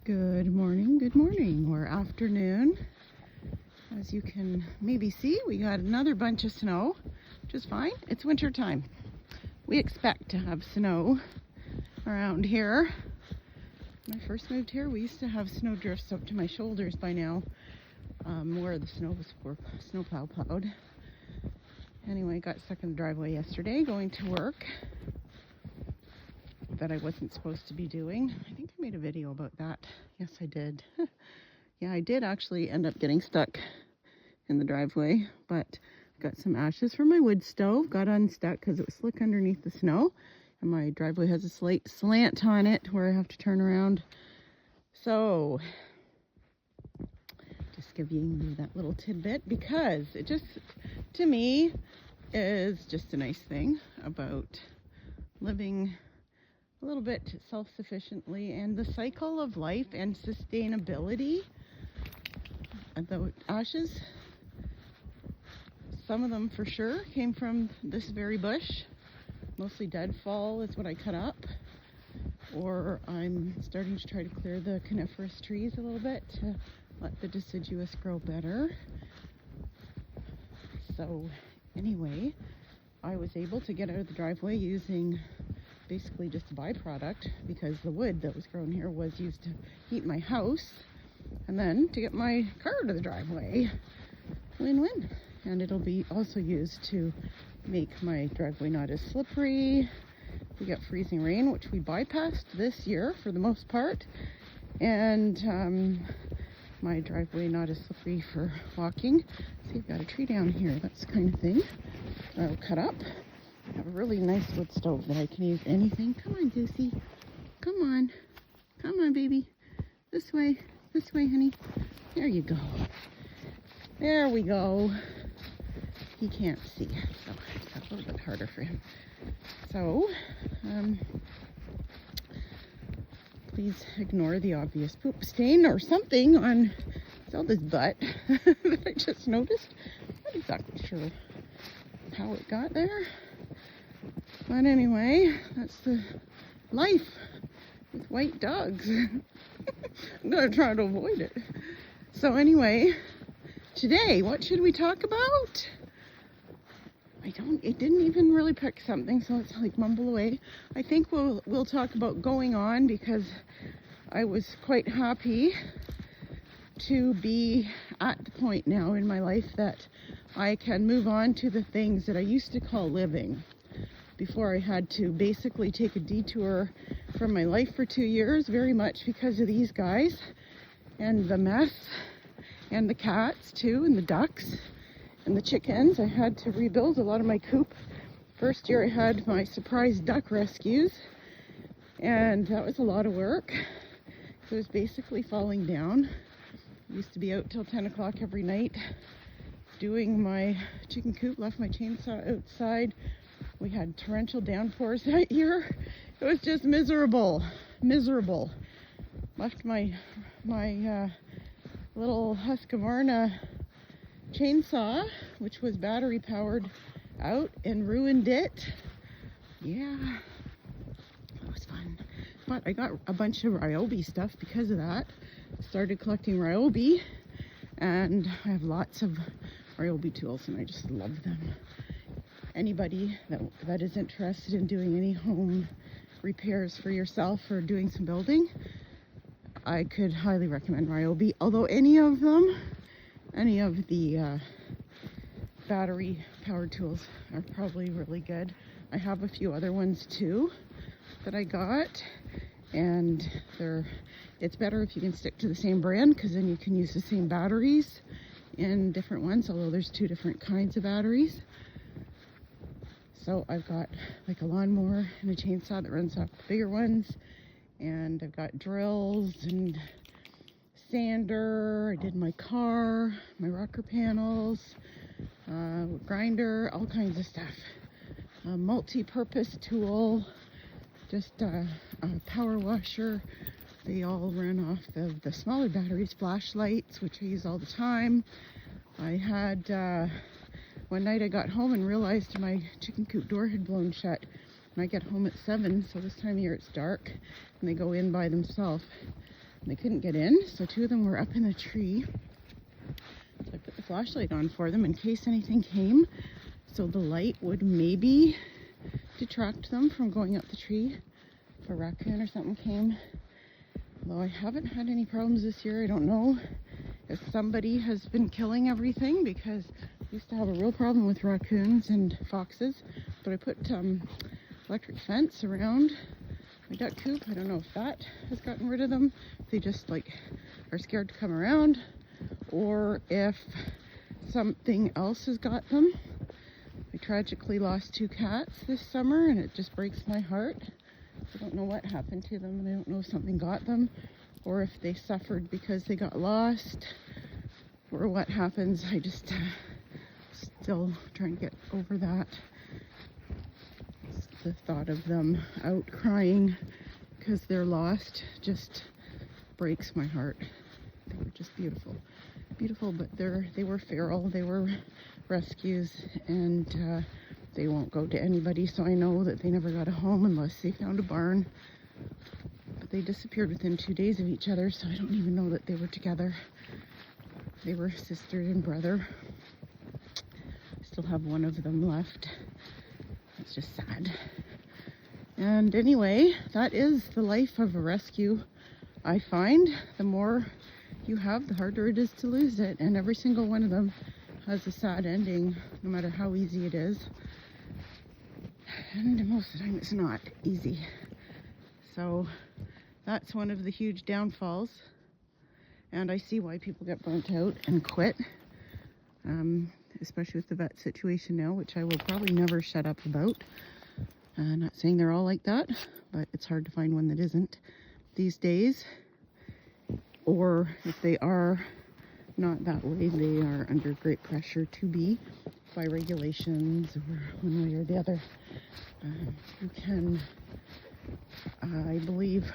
Good morning, or afternoon. As you can maybe see, we got another bunch of snow, which is fine. It's winter time. We expect to have snow around here. When I first moved here, we used to have snow drifts up to my shoulders by now, where the snow was for snowplow plowed. Anyway, got stuck in the driveway yesterday going to work that I wasn't supposed to be doing. I think I made a video about that. Yes, I did. Yeah, I did actually end up getting stuck in the driveway, but got some ashes from my wood stove, got unstuck because it was slick underneath the snow, and my driveway has a slight slant on it where I have to turn around. So, just giving you that little tidbit because it just, to me, is just a nice thing about living a little bit self-sufficiently and the cycle of life and sustainability. The ashes, some of them for sure came from this very bush. Mostly deadfall is what I cut up, or I'm starting to try to clear the coniferous trees a little bit to let the deciduous grow better. So anyway, I was able to get out of the driveway using basically just a byproduct, because the wood that was grown here was used to heat my house, and then to get my car to the driveway. Win-win. And it'll be also used to make my driveway not as slippery. We got freezing rain, which we bypassed this year for the most part, and my driveway not as slippery for walking. See, I've got a tree down here. That's the kind of thing I'll cut up. I have a really nice wood stove that I can use anything. Come on, Goosey. Come on. Come on, baby. This way, honey. There you go. There we go. He can't see, so it's a little bit harder for him. So, please ignore the obvious poop stain or something on Zelda's butt that I just noticed. I'm not exactly sure how it got there. But anyway, that's the life with white dogs. I'm going to try to avoid it. So anyway, today, what should we talk about? It didn't even really pick something, so it's like mumble away. I think we'll talk about going on, because I was quite happy to be at the point now in my life that I can move on to the things that I used to call living. Before, I had to basically take a detour from my life for 2 years, very much because of these guys and the mess and the cats too, and the ducks and the chickens. I had to rebuild a lot of my coop. First year I had my surprise duck rescues, and that was a lot of work. It was basically falling down. I used to be out till 10 o'clock every night doing my chicken coop, left my chainsaw outside. We had torrential downpours that year. It was just miserable. Left my little Husqvarna chainsaw, which was battery powered, out and ruined it. Yeah, that was fun. But I got a bunch of Ryobi stuff because of that. Started collecting Ryobi, and I have lots of Ryobi tools, and I just love them. Anybody that is interested in doing any home repairs for yourself or doing some building, I could highly recommend Ryobi. Although any of the battery powered tools are probably really good. I have a few other ones too that I got, and it's better if you can stick to the same brand, because then you can use the same batteries in different ones, although there's 2 different kinds of batteries. So I've got like a lawnmower and a chainsaw that runs off the bigger ones, and I've got drills and sander. I did my car, my rocker panels, grinder, all kinds of stuff. A multi-purpose tool, just a power washer. They all run off of the smaller batteries, flashlights, which I use all the time. I had one night I got home and realized my chicken coop door had blown shut. And I get home at 7, so this time of year it's dark, and they go in by themselves. They couldn't get in, so 2 of them were up in a tree. So I put the flashlight on for them in case anything came, so the light would maybe detract them from going up the tree if a raccoon or something came. Although I haven't had any problems this year. I don't know if somebody has been killing everything, because I used to have a real problem with raccoons and foxes. But I put electric fence around my duck coop. I don't know if that has gotten rid of them. If they just like are scared to come around, or if something else has got them. I tragically lost 2 cats this summer, and it just breaks my heart. I don't know what happened to them, and I don't know if something got them, or if they suffered because they got lost, or what happens. I just still trying to get over that. The thought of them out crying because they're lost just breaks my heart. They were just beautiful, but they were feral. They were rescues, and they won't go to anybody, so I know that they never got a home unless they found a barn. But they disappeared within 2 days of each other, so I don't even know that they were together. They were sister and brother. I still have one of them left. It's just sad. And anyway, that is the life of a rescue. I find the more you have, the harder it is to lose it, and every single one of them has a sad ending, no matter how easy it is. And most of the time it's not easy. So that's one of the huge downfalls, and I see why people get burnt out and quit, especially with the vet situation now, which I will probably never shut up about. Not saying they're all like that, but it's hard to find one that isn't these days. Or if they are not that way, they are under great pressure to be by regulations or one way or the other. You can, I believe,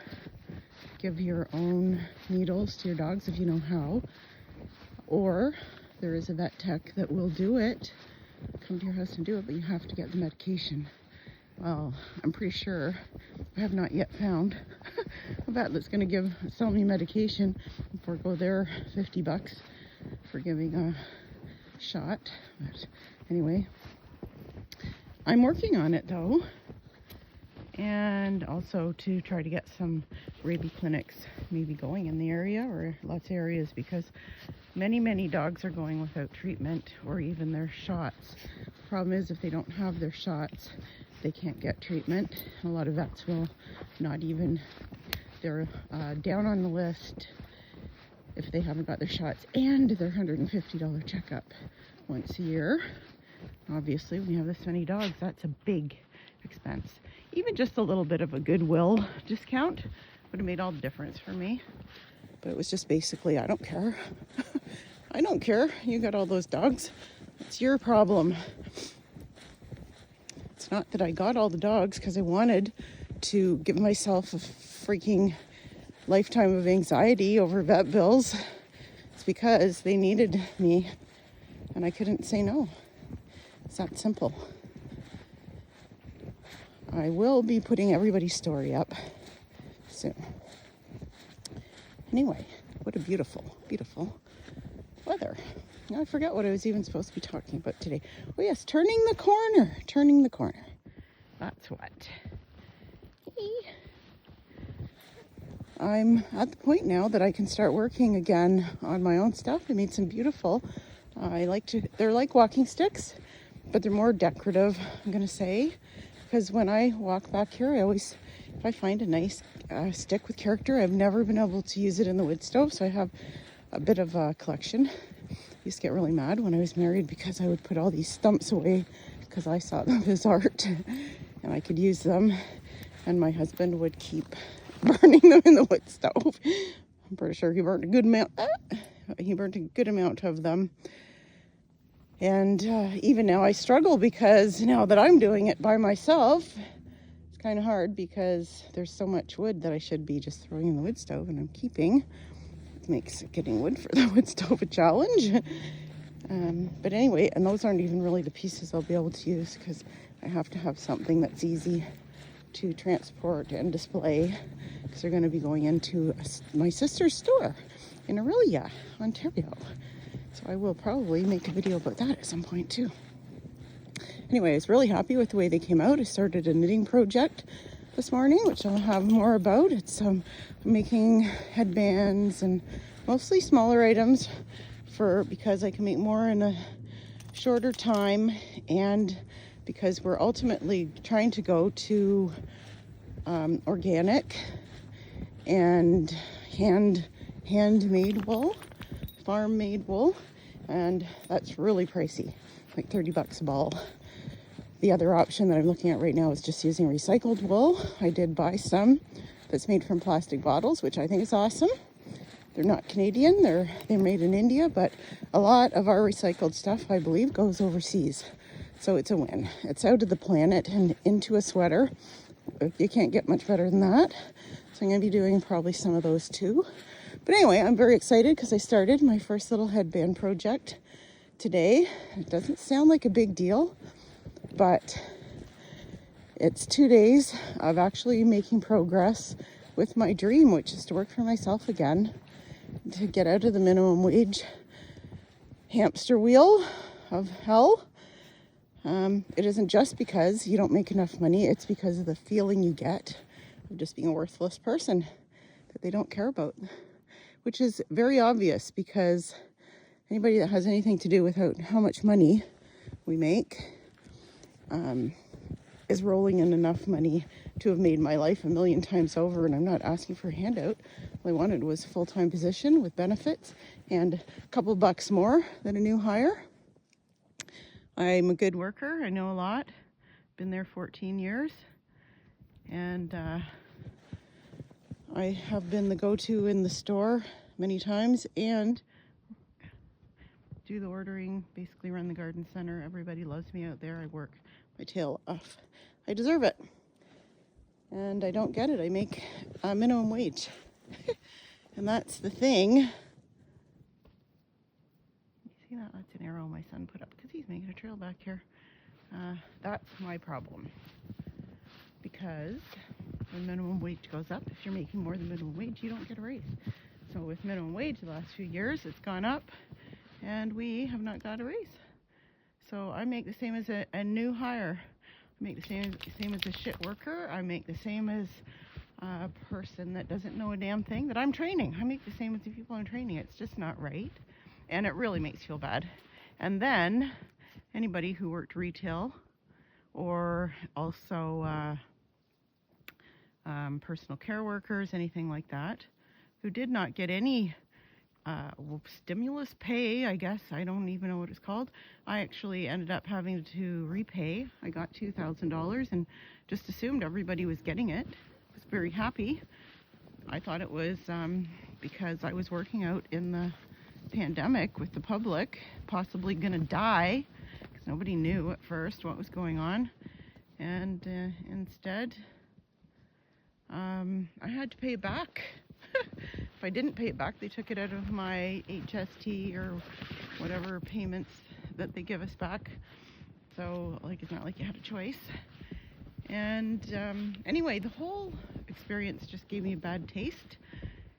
give your own needles to your dogs if you know how, or there is a vet tech that will do it, come to your house and do it, but you have to get the medication. Well, I'm pretty sure I have not yet found a vet that's going to sell me medication and forego their $50 for giving a shot. But anyway, I'm working on it though, and also to try to get some rabies clinics maybe going in the area, or lots of areas, because many dogs are going without treatment or even their shots. The problem is, if they don't have their shots, they can't get treatment. A lot of vets will not even, they're down on the list if they haven't got their shots, and their $150 checkup once a year. Obviously, when you have this many dogs, that's a big expense. Even just a little bit of a Goodwill discount would have made all the difference for me. But it was just basically, I don't care. I don't care. You got all those dogs. It's your problem. It's not that I got all the dogs because I wanted to give myself a freaking lifetime of anxiety over vet bills. It's because they needed me and I couldn't say no. It's that simple. I will be putting everybody's story up soon. Anyway, what a beautiful weather. Now I forgot what I was even supposed to be talking about today. Oh yes, turning the corner. That's what. Hey. I'm at the point now that I can start working again on my own stuff. I made some beautiful, they're like walking sticks, but they're more decorative, I'm gonna say, because when I walk back here, if I find a nice stick with character, I've never been able to use it in the wood stove, so I have a bit of a collection. I used to get really mad when I was married because I would put all these stumps away because I saw them as art and I could use them, and my husband would keep burning them in the wood stove. I'm pretty sure he burnt a good amount. Of them. And even now I struggle, because now that I'm doing it by myself, it's kind of hard because there's so much wood that I should be just throwing in the wood stove, and I'm keeping. It makes getting wood for the wood stove a challenge. But anyway, and those aren't even really the pieces I'll be able to use, because I have to have something that's easy to transport and display, because they're going to be going into my sister's store in Aurelia, Ontario. So I will probably make a video about that at some point too. Anyway, I was really happy with the way they came out. I started a knitting project this morning, which I'll have more about. It's making headbands and mostly smaller items because I can make more in a shorter time, and because we're ultimately trying to go to organic and handmade wool, farm-made wool, and that's really pricey, like $30 a ball. The other option that I'm looking at right now is just using recycled wool. I did buy some that's made from plastic bottles, which I think is awesome. They're not Canadian, they're made in India, but a lot of our recycled stuff, I believe, goes overseas. So it's a win. It's out of the planet and into a sweater. You can't get much better than that. So I'm going to be doing probably some of those too. But anyway, I'm very excited because I started my first little headband project today. It doesn't sound like a big deal, but it's 2 days of actually making progress with my dream, which is to work for myself again, to get out of the minimum wage hamster wheel of hell. It isn't just because you don't make enough money, it's because of the feeling you get of just being a worthless person that they don't care about, which is very obvious because anybody that has anything to do with how much money we make is rolling in enough money to have made my life a million times over, and I'm not asking for a handout. All I wanted was a full-time position with benefits and a couple bucks more than a new hire. I'm a good worker. I know a lot. Been there 14 years. And I have been the go-to in the store many times and do the ordering, basically run the garden center. Everybody loves me out there. I work my tail off. I deserve it. And I don't get it. I make a minimum wage. And that's the thing. You see that? That's an arrow my son put up because he's making a trail back here. That's my problem. Because when minimum wage goes up, if you're making more than minimum wage, you don't get a raise. So with minimum wage the last few years, it's gone up and we have not got a raise. So I make the same as a new hire. I make the same as a shit worker. I make the same as a person that doesn't know a damn thing that I'm training. I make the same as the people I'm training. It's just not right. And it really makes you feel bad. And then anybody who worked retail or also personal care workers, anything like that, who did not get any stimulus pay, I guess. I don't even know what it's called. I actually ended up having to repay. I got $2,000 and just assumed everybody was getting it. I was very happy. I thought it was because I was working out in the pandemic with the public, possibly gonna die, because nobody knew at first what was going on. And instead, I had to pay it back. If I didn't pay it back, they took it out of my HST or whatever payments that they give us back. So, like, it's not like you had a choice. And anyway, the whole experience just gave me a bad taste.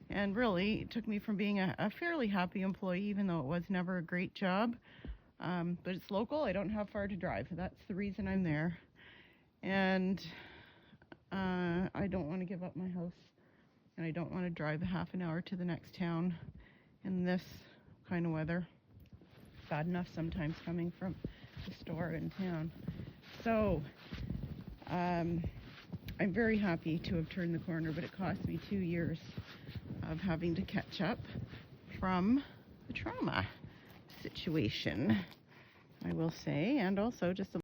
And really, it took me from being a fairly happy employee, even though it was never a great job. But it's local. I don't have far to drive. That's the reason I'm there. And I don't want to give up my house. And I don't want to drive a half an hour to the next town in this kind of weather. Bad enough sometimes coming from the store in town. So I'm very happy to have turned the corner, but it cost me 2 years of having to catch up from the trauma situation, I will say, and also just a